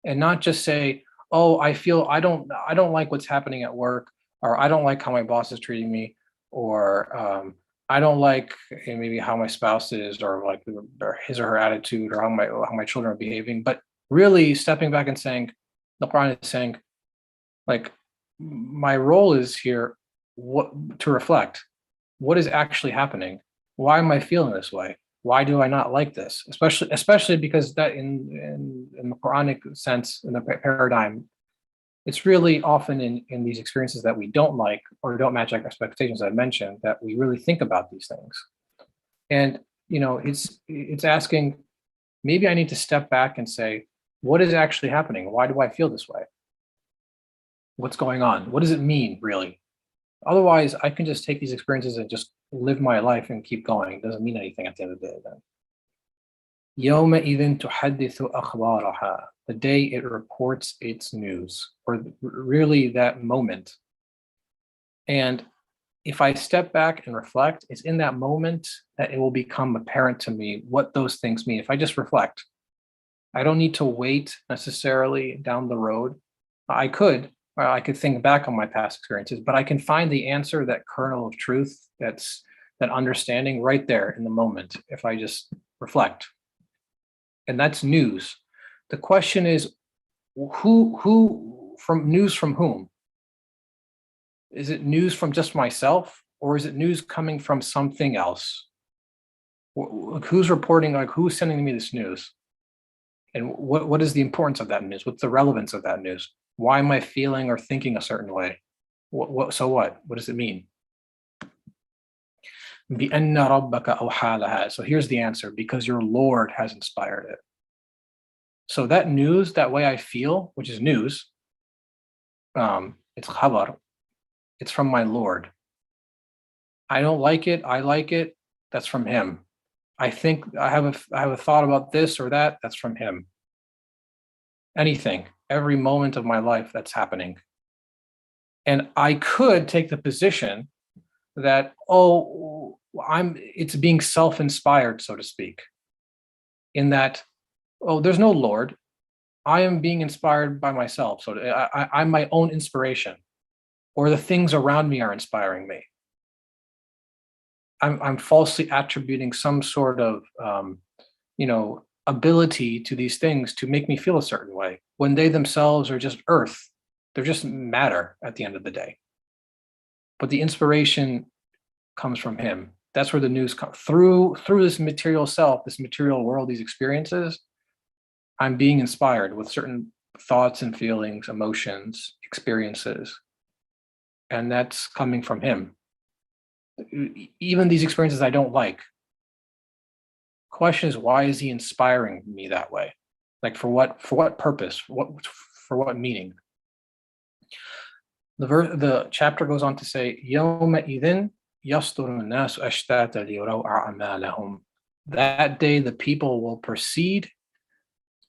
C: and not just say, oh, I feel I don't like what's happening at work, or I don't like how my boss is treating me, or I don't like maybe how my spouse is, or like or his or her attitude, or how my children are behaving. But really stepping back and saying, the Quran is saying, like, my role is here to reflect. What is actually happening? Why am I feeling this way? Why do I not like this? Especially because that in the Quranic sense, in the paradigm, it's really often in these experiences that we don't like or don't match our expectations, I mentioned, that we really think about these things. And you know, it's asking, maybe I need to step back and say, what is actually happening? Why do I feel this way? What's going on? What does it mean, really? Otherwise, I can just take these experiences and just live my life and keep going. It doesn't mean anything at the end of the day then. يَوْمَئِذٍ تُحَدِّثُ أَخْبَارَهَا, the day it reports its news, or really that moment. And if I step back and reflect, it's in that moment that it will become apparent to me what those things mean. If I just reflect, I don't need to wait necessarily down the road. I could think back on my past experiences, but I can find the answer, that kernel of truth, that understanding right there in the moment, if I just reflect. And that's news. The question is, who from news from whom? Is it news from just myself, or is it news coming from something else? Who's reporting, like who's sending me this news? And what is the importance of that news? What's the relevance of that news? Why am I feeling or thinking a certain way? So what? What does it mean? بِأَنَّ رَبَّكَ أَوْحَى لَهَا. So here's the answer: because your Lord has inspired it. So that news, that way I feel, which is news, it's khabar. It's from my Lord. I don't like it. I like it. That's from Him. I think I have a thought about this or that. That's from Him. Anything, every moment of my life that's happening. And I could take the position that, oh, it's being self-inspired, so to speak, in that, oh, there's no Lord. I am being inspired by myself. So I'm my own inspiration, or the things around me are inspiring me. I'm falsely attributing some sort of, ability to these things to make me feel a certain way, when they themselves are just earth. They're just matter at the end of the day. But the inspiration comes from Him. That's where the news comes through this material self, this material world, these experiences. I'm being inspired with certain thoughts and feelings, emotions, experiences, and that's coming from Him. Even these experiences I don't like. Question is, why is He inspiring me that way? Like for what purpose? For what meaning? The chapter goes on to say, يَوْمَئِذٍ يَصْدُرُ النَّاسُ أَشْتَاتًا لِيُرَوْا أَعْمَالَهُم. That day the people will proceed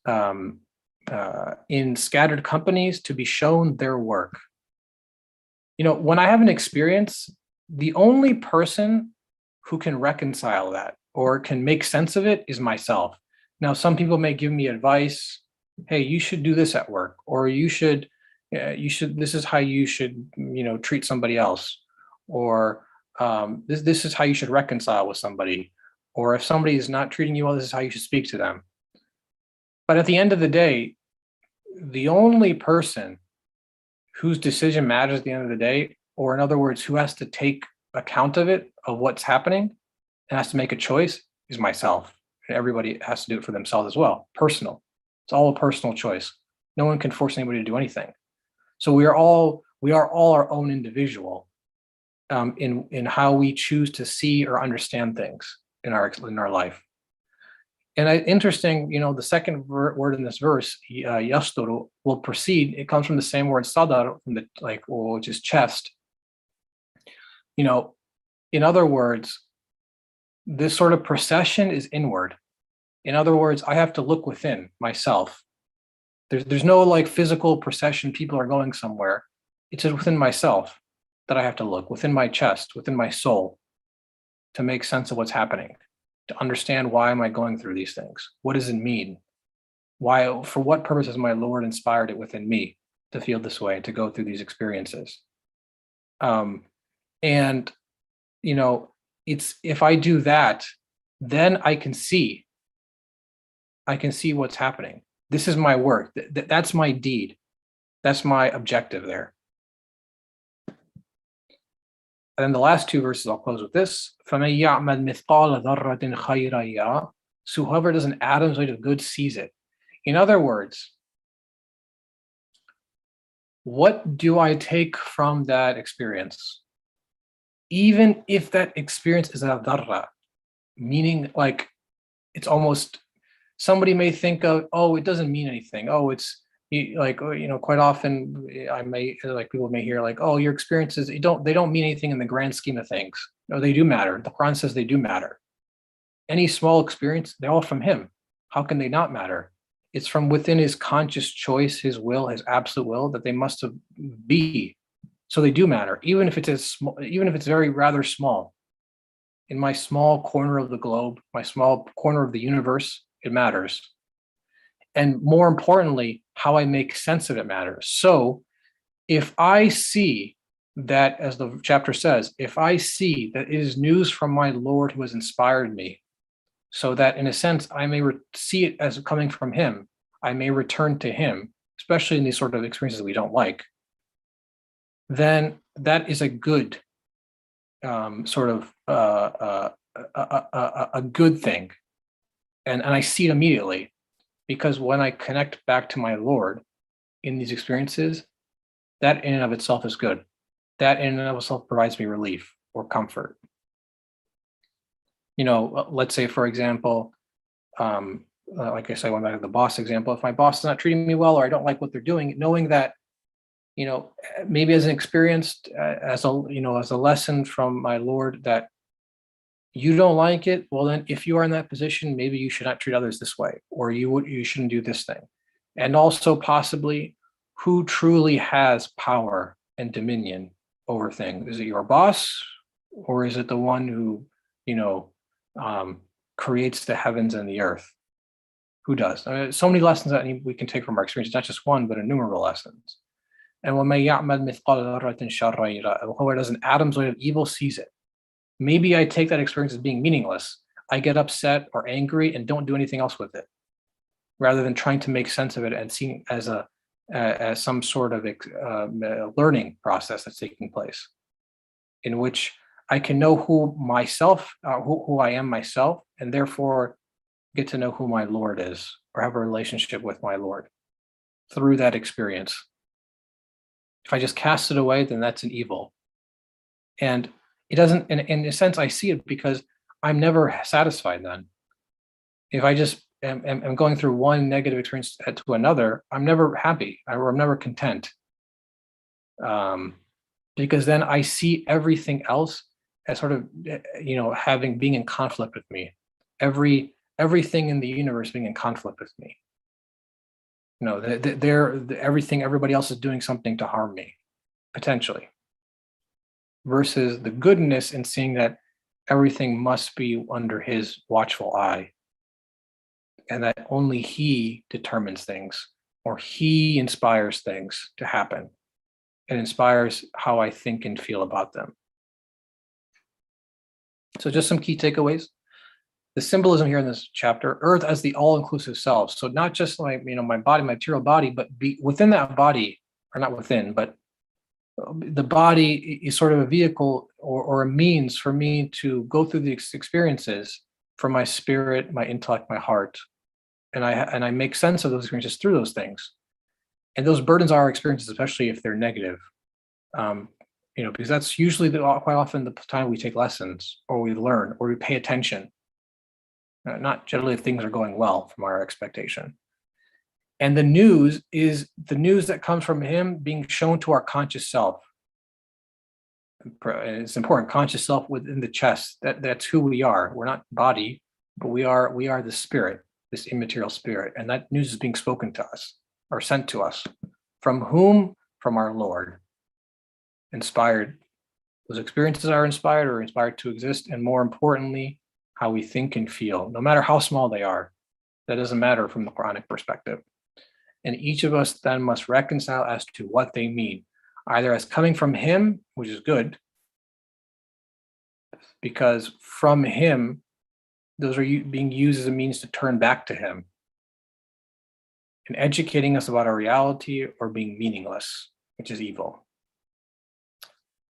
C: in scattered companies to be shown their work. When I have an experience, the only person who can reconcile that or can make sense of it is myself. Now, some people may give me advice. Hey, you should do this at work, or you should, this is how you should, treat somebody else, or this is how you should reconcile with somebody, or if somebody is not treating you well, this is how you should speak to them. But at the end of the day, the only person whose decision matters at the end of the day, or in other words, who has to take account of it, of what's happening, and has to make a choice, is myself. And everybody has to do it for themselves as well. Personal. It's all a personal choice. No one can force anybody to do anything. So we are all our own individual in how we choose to see or understand things in our life. And interesting, the second word in this verse, yasturu, will proceed. It comes from the same word sadar, from the which is chest. In other words, this sort of procession is inward. In other words, I have to look within myself. There's no physical procession, people are going somewhere. It's just within myself that I have to look, within my chest, within my soul, to make sense of what's happening, to understand why am I going through these things? What does it mean? Why, for what purpose has my Lord inspired it within me to feel this way, to go through these experiences? It's if I do that, then I can see what's happening. This is my work. That's my deed. That's my objective there. And then the last two verses, I'll close with this. فَمَن يَعْمَلْ مِثْقَالَ ذَرَّةٍ خَيْرًا يَرَهُ. So whoever does an atom's weight of good sees it. In other words, what do I take from that experience? Even if that experience is a dharra, meaning it's almost, somebody may think of, oh, it doesn't mean anything. Oh, it's quite often people may hear oh, your experiences, they don't mean anything in the grand scheme of things. No, they do matter. The Quran says they do matter. Any small experience, they're all from him. How can they not matter? It's from within his conscious choice, his will, his absolute will, that they must be. So they do matter, even if it's very rather small. In my small corner of the globe, my small corner of the universe, it matters. And more importantly, how I make sense of it matters. So if I see that, as the chapter says, if I see that it is news from my Lord who has inspired me, so that in a sense, I may see it as coming from him, I may return to him, especially in these sort of experiences we don't like, then that is a good a good thing. And I see it immediately. Because when I connect back to my Lord in these experiences, that in and of itself is good. That in and of itself provides me relief or comfort. Let's say, for example, like I said, going back to the boss example, if my boss is not treating me well or I don't like what they're doing, knowing that, maybe as an experience, as a lesson from my Lord that you don't like it, well then if you are in that position, maybe you should not treat others this way, or you shouldn't do this thing. And also possibly who truly has power and dominion over things. Is it your boss, or is it the one who, creates the heavens and the earth? Who does? So many lessons that we can take from our experience, not just one, but innumerable lessons. And وَمَن يَعْمَلْ مِثْقَالَ ذَرَّةٍ شَرًّا يَرَهُ. Whoever does an atom's weight of evil sees it. Maybe I take that experience as being meaningless. I get upset or angry and don't do anything else with it, rather than trying to make sense of it and seeing it as some sort of learning process that's taking place, in which I can know who I am myself, and therefore get to know who my Lord is, or have a relationship with my Lord through that experience. If I just cast it away, then that's an evil. And it doesn't, in a sense, I see it because I'm never satisfied then. If I just am going through one negative experience to another, I'm never happy, or I'm never content. Because then I see everything else as sort of, being in conflict with me. Everything in the universe being in conflict with me. Everybody else is doing something to harm me, potentially. Versus the goodness in seeing that everything must be under his watchful eye, and that only he determines things, or he inspires things to happen, and inspires how I think and feel about them. So just some key takeaways. The symbolism here in this chapter: earth as the all-inclusive self. So not just my body, my material body, but within that body, or not within, but the body is sort of a vehicle or a means for me to go through these experiences from my spirit, my intellect, my heart, and I make sense of those experiences through those things. And those burdens are our experiences, especially if they're negative. Because that's usually quite often the time we take lessons, or we learn, or we pay attention. Not generally if things are going well from our expectation. And the news is the news that comes from him being shown to our conscious self. It's important, conscious self within the chest. That's who we are. We're not body, but we are the spirit, this immaterial spirit. And that news is being spoken to us or sent to us. From whom? From our Lord. Inspired. Those experiences are inspired to exist. And more importantly, how we think and feel, no matter how small they are. That doesn't matter from the Quranic perspective. And each of us then must reconcile as to what they mean, either as coming from him, which is good, because from him, those are being used as a means to turn back to him and educating us about our reality, or being meaningless, which is evil.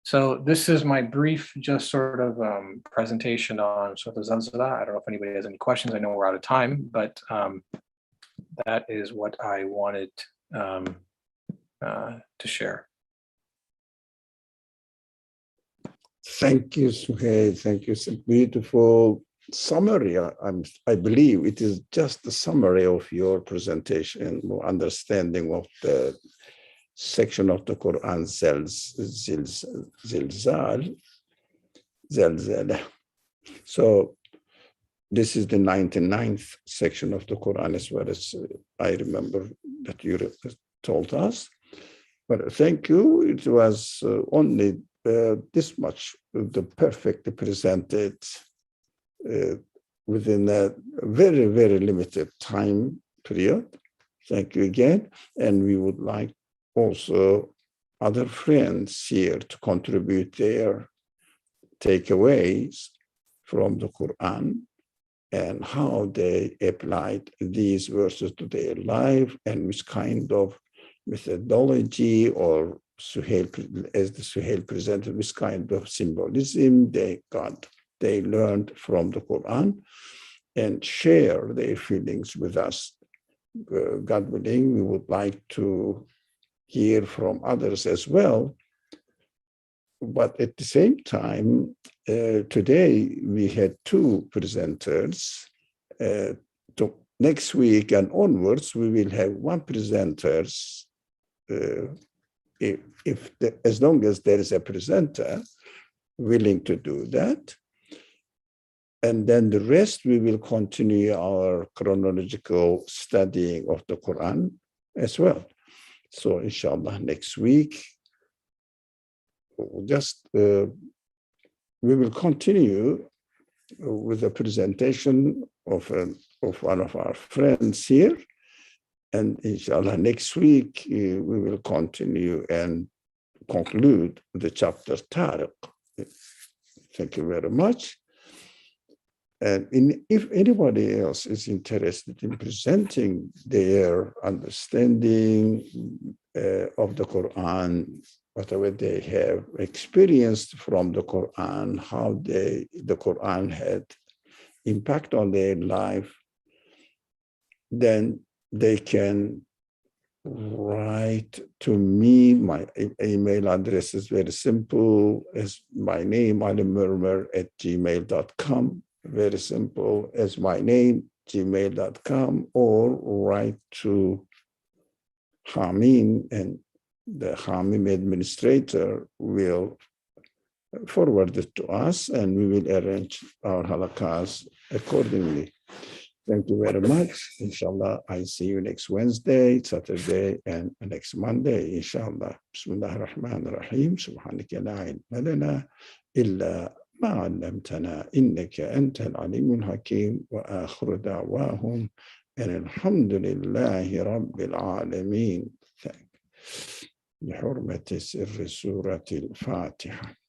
C: So this is my brief, just sort of presentation on Surah Al-Zalzalah. I don't know if anybody has any questions. I know we're out of time, but that is what I wanted to share.
A: Thank you, Suhail. Thank you. It's a beautiful summary. I believe it is just the summary of your presentation, more understanding of the section of the Quran, Zalzalah. So this is the 99th section of the Quran, as well as I remember that you told us. But thank you. It was only this much, the perfectly presented within a very, very limited time period. Thank you again. And we would like also other friends here to contribute their takeaways from the Quran and how they applied these verses to their life, and which kind of methodology, or as the Suhail presented, which kind of symbolism they learned from the Quran, and share their feelings with us. God willing, we would like to hear from others as well. But at the same time, today we had two presenters. Next week and onwards, we will have one presenter. As long as there is a presenter willing to do that. And then the rest, we will continue our chronological studying of the Quran as well. So inshallah, next week, we will continue with the presentation of one of our friends here. And inshallah, next week, we will continue and conclude the chapter Tariq. Thank you very much. And if anybody else is interested in presenting their understanding of the Quran, whatever they have experienced from the Quran, how the Quran had impact on their life, then they can write to me. My email address is very simple, as my name, alimurmur@gmail.com. Very simple, as my name, gmail.com, or write to Hamim, and the Hamim administrator will forward it to us, and we will arrange our halakas accordingly. Thank you very much. Inshallah, I see you next Wednesday, Saturday, and next Monday, inshallah. Bismillah ar-Rahman ar-Rahim. Subhanaka la ilma lana illa ما علمتنا إنك أنت العليم الحكيم وآخر دعواهم أن الحمد لله رب العالمين بحرمة سر سورة الفاتحة.